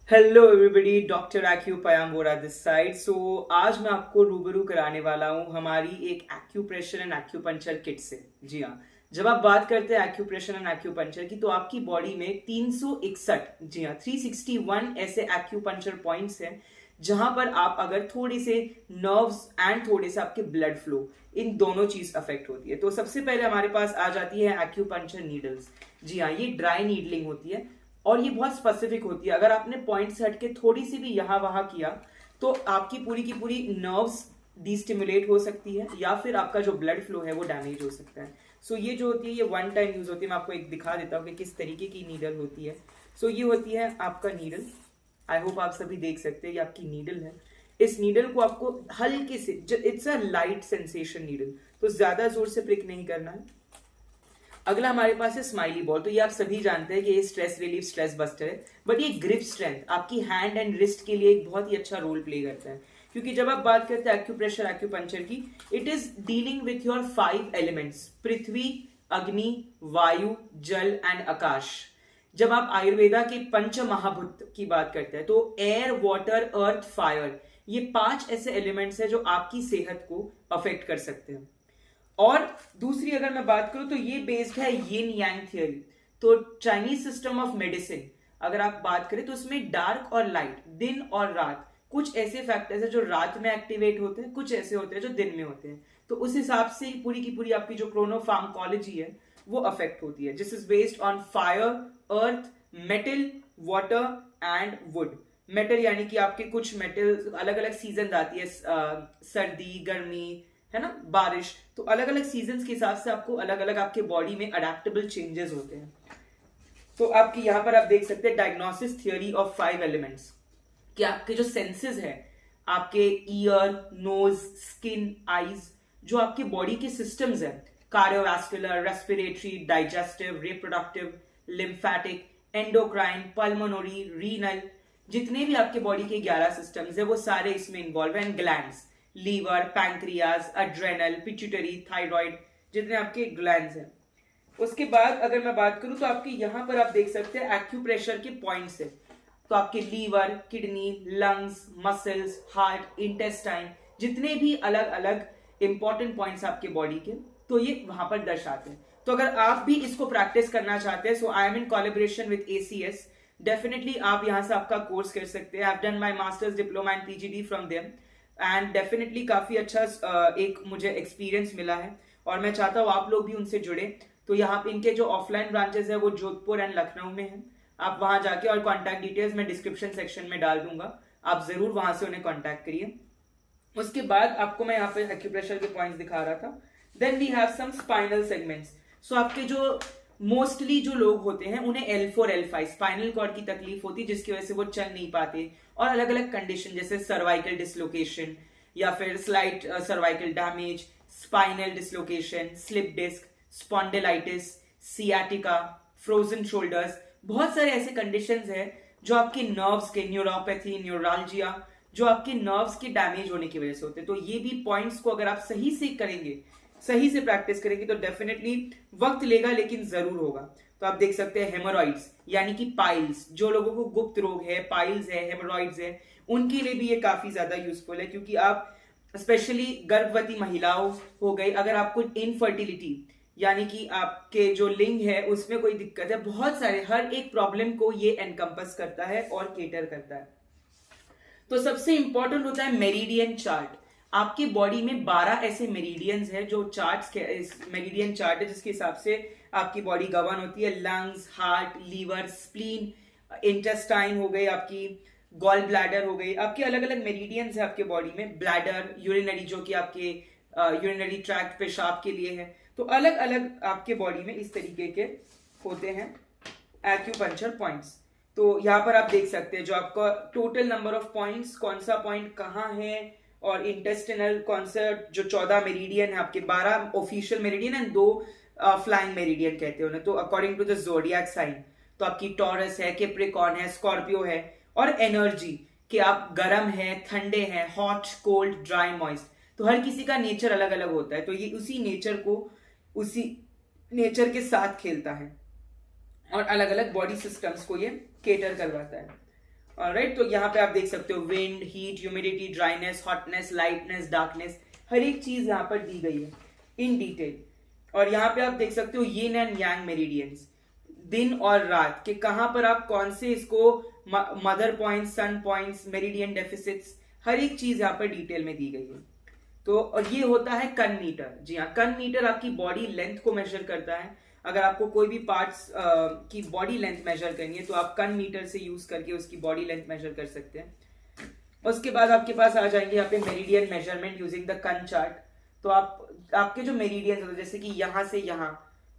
Hello everybody, doctor एक्यू पयांगोरा this side. So आज मैं आपको रूबरू कराने वाला हूँ हमारी एक एक्यूप्रेशर एंड एक्यूपंक्चर किट से। जी हाँ, जब आप बात करते हैं एक्यूप्रेशर एंड एक्यूपंक्चर की तो आपकी बॉडी में 361, जी हाँ 361 ऐसे एक्यूपंक्चर पॉइंट्स हैं जहां पर आप अगर थोड़े से नर्व्स एंड थोड़े से आपके ब्लड फ्लो, इन दोनों चीज अफेक्ट होती है। तो सबसे पहले हमारे पास आ जाती है एक्यूपंक्चर नीडल्स। जी हाँ, ये ड्राई नीडलिंग होती है और ये बहुत स्पेसिफिक होती है। अगर आपने पॉइंट से हटके थोड़ी सी भी यहां वहां किया तो आपकी पूरी की पूरी नर्व्स डिस्टिमुलेट हो सकती है या फिर आपका जो ब्लड फ्लो है वो डैमेज हो सकता है। सो ये जो होती है ये वन टाइम यूज होती है। मैं आपको एक दिखा देता हूँ कि किस तरीके की नीडल होती है। सो ये होती है आपका नीडल। आई होप आप सभी देख सकते हैं ये आपकी नीडल है। इस नीडल को आपको हल्के से, it's a light sensation needle, तो ज्यादा जोर से प्रिक नहीं करना है। अगला हमारे पास है स्माइली बॉल। तो ये आप सभी जानते हैं कि ये स्ट्रेस रिलीफ, स्ट्रेस बस्टर है, बट ये ग्रिप स्ट्रेंथ आपकी हैंड एंड रिस्ट के लिए एक बहुत ही अच्छा रोल प्ले करता है। क्योंकि जब आप बात करते हैं एक्यूप्रेशर एक्यूपंक्चर की, it is dealing with your 5 elements: पृथ्वी, अग्नि, वायु, जल एंड आकाश। जब आप आयुर्वेदा के पंच महाभूत की बात करते हैं तो एयर, वाटर, अर्थ, फायर, ये 5 ऐसे एलिमेंट्स हैं जो आपकी सेहत को अफेक्ट कर सकते हैं। और दूसरी अगर मैं बात करूं तो ये बेस्ड है यिन यांग थियोरी। तो चाइनीज सिस्टम ऑफ मेडिसिन अगर आप बात करें तो उसमें डार्क और लाइट, दिन और रात, कुछ ऐसे फैक्टर्स है जो रात में एक्टिवेट होते हैं, कुछ ऐसे होते हैं जो दिन में होते हैं। तो उस हिसाब से पूरी की पूरी आपकी जो क्रोनोफार्माकोलॉजी है वो अफेक्ट होती है। This is based on fire, earth, metal, water and would. Metal यानी कि आपके कुछ मेटल अलग अलग सीजन आती है, सर्दी, गर्मी, है ना, बारिश। तो अलग अलग सीजन्स के हिसाब से आपको अलग अलग आपके बॉडी में अडेप्टेबल चेंजेस होते हैं। तो आपकी यहां पर आप देख सकते हैं डायग्नोसिस थियोरी ऑफ 5 एलिमेंट्स कि आपके जो सेंसेस है, आपके ईयर, नोज, स्किन, आईज, जो आपके बॉडी के सिस्टम्स है, cardiovascular, respiratory, digestive, reproductive, lymphatic, endocrine, pulmonary, renal, जितने भी आपके बॉडी के 11 सिस्टम्स है वो सारे इसमें इन्वॉल्व हैं। Glands, liver, pancreas, adrenal, pituitary, thyroid, जितने आपके ग्लैंड्स हैं। उसके बाद अगर मैं बात करूं तो आपके यहां पर आप देख सकते हैं एक्यूप्रेशर के पॉइंट्स है। तो आपके liver, kidney, lungs, muscles, heart, intestine, जितने भी अलग अलग इंपॉर्टेंट पॉइंट्स आपके बॉडी के, तो ये वहां पर दर्शाते हैं। तो अगर आप भी इसको प्रैक्टिस करना चाहते हैं, so I am in collaboration with ACS। Definitely आप यहां से आपका कोर्स कर सकते हैं। I have done my masters, diploma and PGD from them and definitely काफी अच्छा एक मुझे एक्सपीरियंस मिला है और मैं चाहता हूँ आप लोग भी उनसे जुड़े। तो यहाँ पे इनके जो ऑफलाइन ब्रांचेस है वो जोधपुर एंड लखनऊ में है। आप वहां जाके, और कॉन्टैक्ट डिटेल्स मैं डिस्क्रिप्शन सेक्शन में डाल दूंगा, आप जरूर वहां से उन्हें कॉन्टैक्ट करिए। उसके बाद आपको मैं यहाँ पे एक्यूप्रेशर के पॉइंट्स दिखा रहा था। Then we have some spinal segments. So आपके जो मोस्टली जो लोग होते हैं उन्हें L4 L5 स्पाइनल कॉर्ड की तकलीफ होती है, जिसकी वजह से वो चल नहीं पाते, और अलग अलग कंडीशन जैसे सर्वाइकल डिसलोकेशन या फिर slight cervical damage, spinal dislocation, slip disc, spondylitis, sciatica, frozen shoulders, बहुत सारे ऐसे कंडीशंस हैं जो आपके नर्व्स के, न्यूरोपैथी, न्यूरालजिया, जो आपके नर्व्स के डैमेज होने की वजह से होते हैं। तो ये भी पॉइंट्स को अगर आप सही से करेंगे, सही से प्रैक्टिस करेंगे तो डेफिनेटली वक्त लेगा लेकिन जरूर होगा। तो आप देख सकते हैं हेमोरॉइड्स यानी कि पाइल्स, जो लोगों को गुप्त रोग है, पाइल्स है, हेमोरॉइड्स है, उनके लिए भी ये काफी ज्यादा यूजफुल है। क्योंकि आप स्पेशली गर्भवती महिलाओं हो गई, अगर आपको इनफर्टिलिटी यानी कि आपके जो लिंग है उसमें कोई दिक्कत है, बहुत सारे हर एक प्रॉब्लम को ये एनकम्पस करता है और केटर करता है। तो सबसे इंपॉर्टेंट होता है मेरिडियन चार्ट। आपके बॉडी में 12 ऐसे मेरिडियंस है जो चार्ट्स के, मेरिडियन चार्ट है जिसके हिसाब से आपकी बॉडी गवर्न होती है। Lungs, heart, liver, spleen, intestine हो गई, आपकी गॉल ब्लैडर हो गई, आपके अलग अलग मेरिडियंस है आपके बॉडी में। ब्लैडर, यूरिनरी, जो कि आपके यूरिनरी ट्रैक्ट, पेशाब के लिए है। तो अलग अलग आपके बॉडी में इस तरीके के होते हैं एक्यूपंक्चर पॉइंट्स। तो यहाँ पर आप देख सकते हैं जो आपका टोटल नंबर ऑफ पॉइंट्स, कौन सा पॉइंट कहाँ है, और इंटेस्टिनल कौन सा, जो 14 मेरिडियन है आपके, 12 official meridian and 2 flying meridian कहते हैं उन्हें। तो according to the zodiac sign, तो आपकी टॉरस है, कैप्रिकॉर्न है, स्कॉर्पियो है। और एनर्जी कि आप गर्म है, ठंडे हैं, हॉट, कोल्ड, ड्राई, मॉइस्ट। तो हर किसी का नेचर अलग अलग होता है, तो ये उसी नेचर को, उसी नेचर के साथ खेलता है और अलग अलग बॉडी सिस्टम्स को ये केटर करवाता है। राइट। तो यहाँ पे आप देख सकते हो wind, heat, humidity, dryness, hotness, lightness, darkness, हर एक चीज यहाँ पर दी गई है इन डिटेल। और यहाँ पे आप देख सकते हो यिन एंड यांग मेरिडियंस, दिन और रात के कहां पर आप कौन से इसको मदर पॉइंट्स, सन पॉइंट्स, मेरिडियन डेफिसिट्स, हर एक चीज यहाँ पर डिटेल में दी गई है। तो और ये होता है कन मीटर। जी हाँ, कन मीटर आपकी बॉडी लेंथ को मेजर करता है। अगर आपको कोई भी पार्ट्स की बॉडी लेंथ मेजर करनी है तो आप कन मीटर से यूज करके उसकी बॉडी लेंथ मेजर कर सकते हैं। उसके बाद आपके पास आ जाएंगे यहाँ पे मेरिडियन मेजरमेंट यूजिंग द कन चार्ट। तो आपके जो मेरिडियन होते हैं जैसे कि यहां से यहां,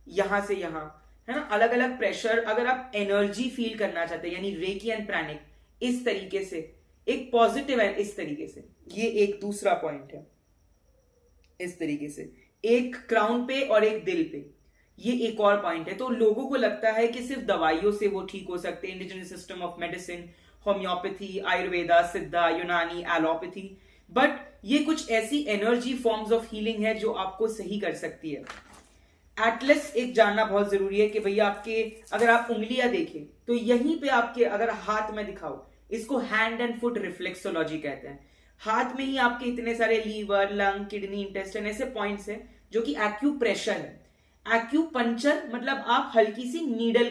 यहां से यहां, है ना, अलग अलग प्रेशर, अगर आप एनर्जी फील करना चाहते हैं यानी रेकी एंड प्राणिक, इस तरीके से एक पॉजिटिव है, इस तरीके से, ये एक दूसरा पॉइंट है, इस तरीके से एक क्राउन पे और एक दिल पे, ये एक और पॉइंट है। तो लोगों को लगता है कि सिर्फ दवाइयों से वो ठीक हो सकते हैं, indigenous system of medicine, homeopathy, Ayurveda, सिद्धा, यूनानी, एलोपैथी, बट ये कुछ ऐसी एनर्जी फॉर्म्स ऑफ हीलिंग है जो आपको सही कर सकती है। एटलस एक जानना बहुत जरूरी है कि भैया आपके अगर आप उंगलियां देखें तो यहीं पे आपके अगर हाथ में दिखाओ, इसको हैंड एंड फुट रिफ्लेक्सोलॉजी कहते हैं। हाथ में ही आपके इतने सारे लीवर, लंग, किडनी, इंटेस्टाइन ऐसे पॉइंट्स हैं जो कि एक्यूप्रेशर है। एक्यूपंक्चर मतलब आप हल्की सी नीडल